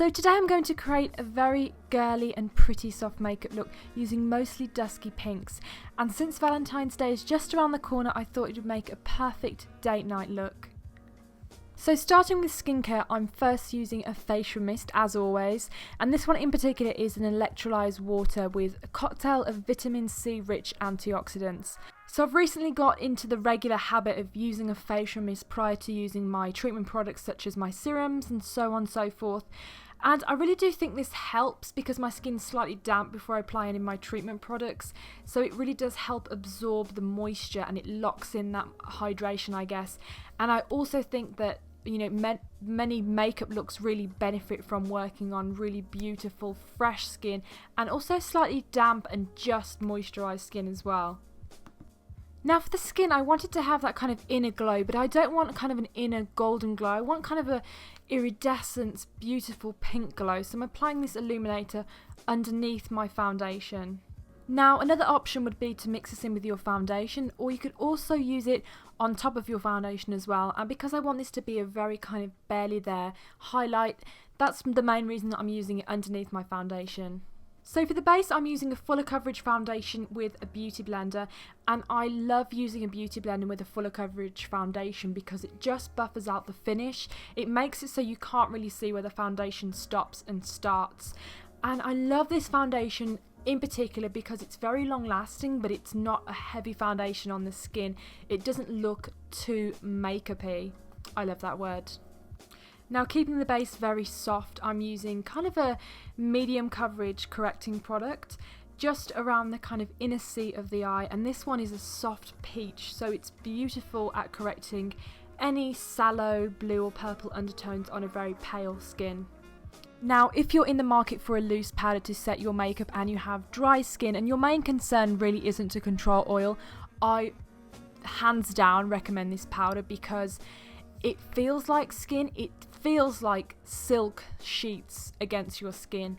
So today I'm going to create a very girly and pretty soft makeup look using mostly dusky pinks, and since Valentine's Day is just around the corner, I thought it would make a perfect date night look. So starting with skincare, I'm first using a facial mist as always, and this one in particular is an electrolyzed water with a cocktail of vitamin C rich antioxidants. So I've recently got into the regular habit of using a facial mist prior to using my treatment products such as my serums and so on and so forth. And I really do think this helps because my skin's slightly damp before I apply any of my treatment products. So it really does help absorb the moisture and it locks in that hydration, I guess. And I also think that, you know, many makeup looks really benefit from working on really beautiful, fresh skin and also slightly damp and just moisturised skin as well. Now for the skin, I wanted to have that kind of inner glow, but I don't want kind of an inner golden glow. I want kind of a iridescent, beautiful pink glow. So I'm applying this illuminator underneath my foundation. Now another option would be to mix this in with your foundation, or you could also use it on top of your foundation as well. And because I want this to be a very kind of barely there highlight, that's the main reason that I'm using it underneath my foundation. So for the base, I'm using a fuller coverage foundation with a beauty blender, and I love using a beauty blender with a fuller coverage foundation because it just buffers out the finish. It makes it so you can't really see where the foundation stops and starts. And I love this foundation in particular because it's very long lasting, but it's not a heavy foundation on the skin. It doesn't look too makeup-y. I love that word. Now keeping the base very soft, I'm using kind of a medium coverage correcting product just around the kind of inner C of the eye, and this one is a soft peach, so it's beautiful at correcting any sallow blue or purple undertones on a very pale skin. Now if you're in the market for a loose powder to set your makeup and you have dry skin and your main concern really isn't to control oil, I hands down recommend this powder because it feels like skin, it feels like silk sheets against your skin,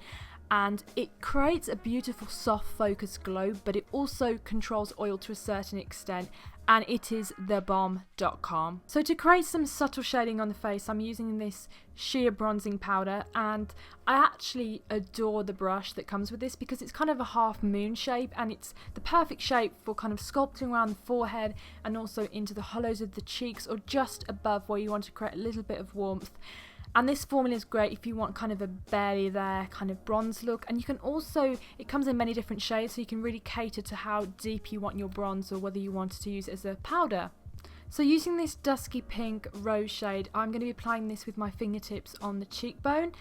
and it creates a beautiful soft focused glow, but it also controls oil to a certain extent, and it is thebomb.com. So to create some subtle shading on the face, I'm using this sheer bronzing powder, and I actually adore the brush that comes with this because it's kind of a half moon shape, and it's the perfect shape for kind of sculpting around the forehead and also into the hollows of the cheeks or just above where you want to create a little bit of warmth. And this formula is great if you want kind of a barely there kind of bronze look, and you can also, it comes in many different shades, so you can really cater to how deep you want your bronze or whether you want to use it as a powder. So using this dusky pink rose shade, I'm going to be applying this with my fingertips on the cheekbone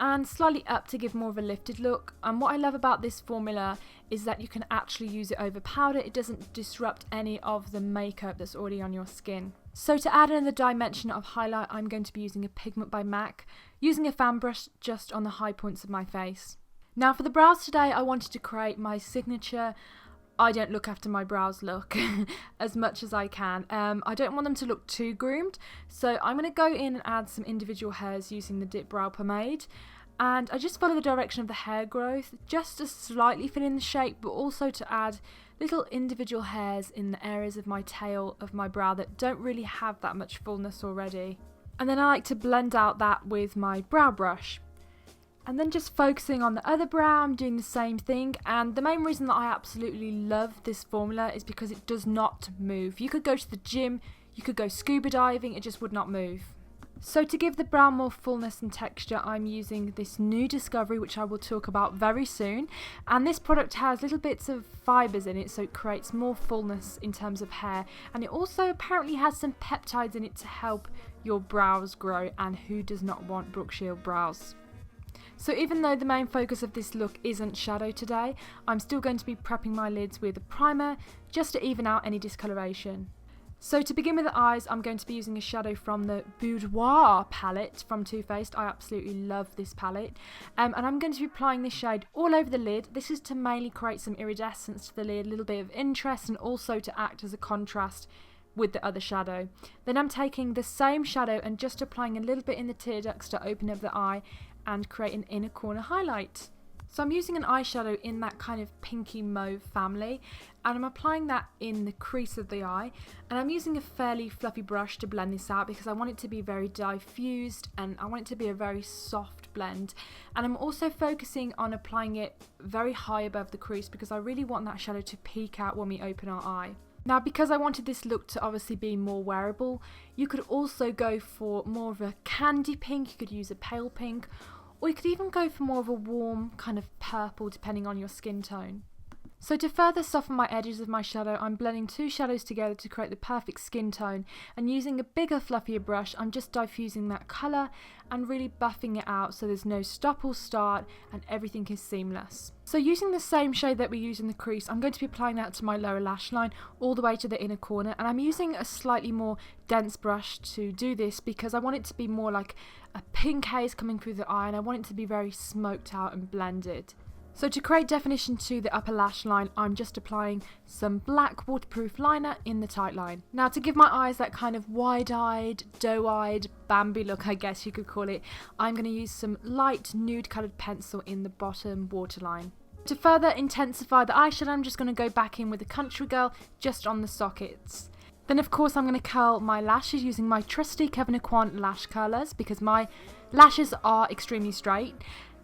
and slightly up to give more of a lifted look. And what I love about this formula is that you can actually use it over powder. It doesn't disrupt any of the makeup that's already on your skin. So to add another dimension of highlight, I'm going to be using a pigment by MAC, using a fan brush just on the high points of my face. Now for the brows today, I wanted to create my signature I don't look after my brows look as much as I can. I don't want them to look too groomed, so I'm going to go in and add some individual hairs using the Dip Brow Pomade. And I just follow the direction of the hair growth, just to slightly fill in the shape, but also to add little individual hairs in the areas of my tail of my brow that don't really have that much fullness already. And then I like to blend out that with my brow brush. And then just focusing on the other brow, I'm doing the same thing. And the main reason that I absolutely love this formula is because it does not move. You could go to the gym, you could go scuba diving, it just would not move. So to give the brow more fullness and texture, I'm using this new discovery, which I will talk about very soon. And this product has little bits of fibres in it, so it creates more fullness in terms of hair. And it also apparently has some peptides in it to help your brows grow, and who does not want Brooke Shield brows? So even though the main focus of this look isn't shadow today, I'm still going to be prepping my lids with a primer just to even out any discoloration. So to begin with the eyes, I'm going to be using a shadow from the Boudoir palette from Too Faced. I absolutely love this palette. And I'm going to be applying this shade all over the lid. This is to mainly create some iridescence to the lid, a little bit of interest, and also to act as a contrast with the other shadow. Then I'm taking the same shadow and just applying a little bit in the tear ducts to open up the eye and create an inner corner highlight. So I'm using an eyeshadow in that kind of pinky mauve family, and I'm applying that in the crease of the eye, and I'm using a fairly fluffy brush to blend this out because I want it to be very diffused and I want it to be a very soft blend. And I'm also focusing on applying it very high above the crease because I really want that shadow to peek out when we open our eye. Now, because I wanted this look to obviously be more wearable, you could also go for more of a candy pink, you could use a pale pink, or you could even go for more of a warm kind of purple depending on your skin tone. So to further soften my edges of my shadow, I'm blending two shadows together to create the perfect skin tone, and using a bigger fluffier brush I'm just diffusing that colour and really buffing it out so there's no stop or start and everything is seamless. So using the same shade that we use in the crease, I'm going to be applying that to my lower lash line all the way to the inner corner, and I'm using a slightly more dense brush to do this because I want it to be more like a pink haze coming through the eye and I want it to be very smoked out and blended. So to create definition to the upper lash line, I'm just applying some black waterproof liner in the tight line. Now to give my eyes that kind of wide-eyed, doe-eyed, Bambi look, I guess you could call it, I'm going to use some light nude coloured pencil in the bottom waterline. To further intensify the eyeshadow, I'm just going to go back in with the Country Girl just on the sockets. Then of course I'm going to curl my lashes using my trusty Kevyn Aucoin lash curlers because my lashes are extremely straight.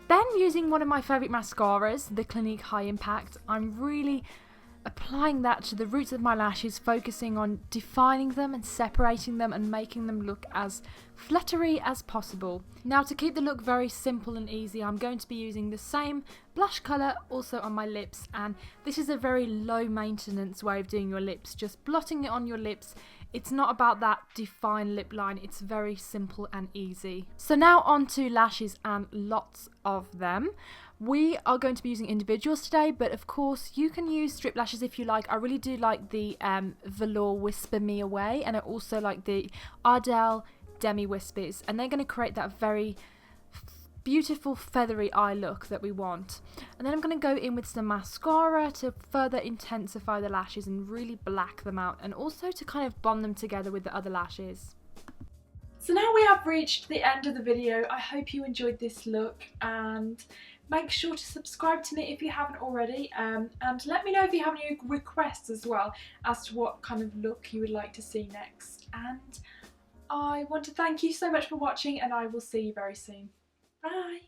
Then using one of my favourite mascaras, the Clinique High Impact, I'm really applying that to the roots of my lashes, focusing on defining them and separating them and making them look as fluttery as possible. Now to keep the look very simple and easy, I'm going to be using the same blush colour also on my lips, and this is a very low maintenance way of doing your lips, just blotting it on your lips. It's not about that defined lip line, it's very simple and easy. So now on to lashes, and lots of them. We are going to be using individuals today, but of course you can use strip lashes if you like. I really do like the Velour Whisper Me Away, and I also like the Ardell Demi Whispers, and they're going to create that very beautiful feathery eye look that we want. And then I'm going to go in with some mascara to further intensify the lashes and really black them out, and also to kind of bond them together with the other lashes. So now we have reached the end of the video. I hope you enjoyed this look, and make sure to subscribe to me if you haven't already, and let me know if you have any requests as well as to what kind of look you would like to see next. And I want to thank you so much for watching, and I will see you very soon. Bye!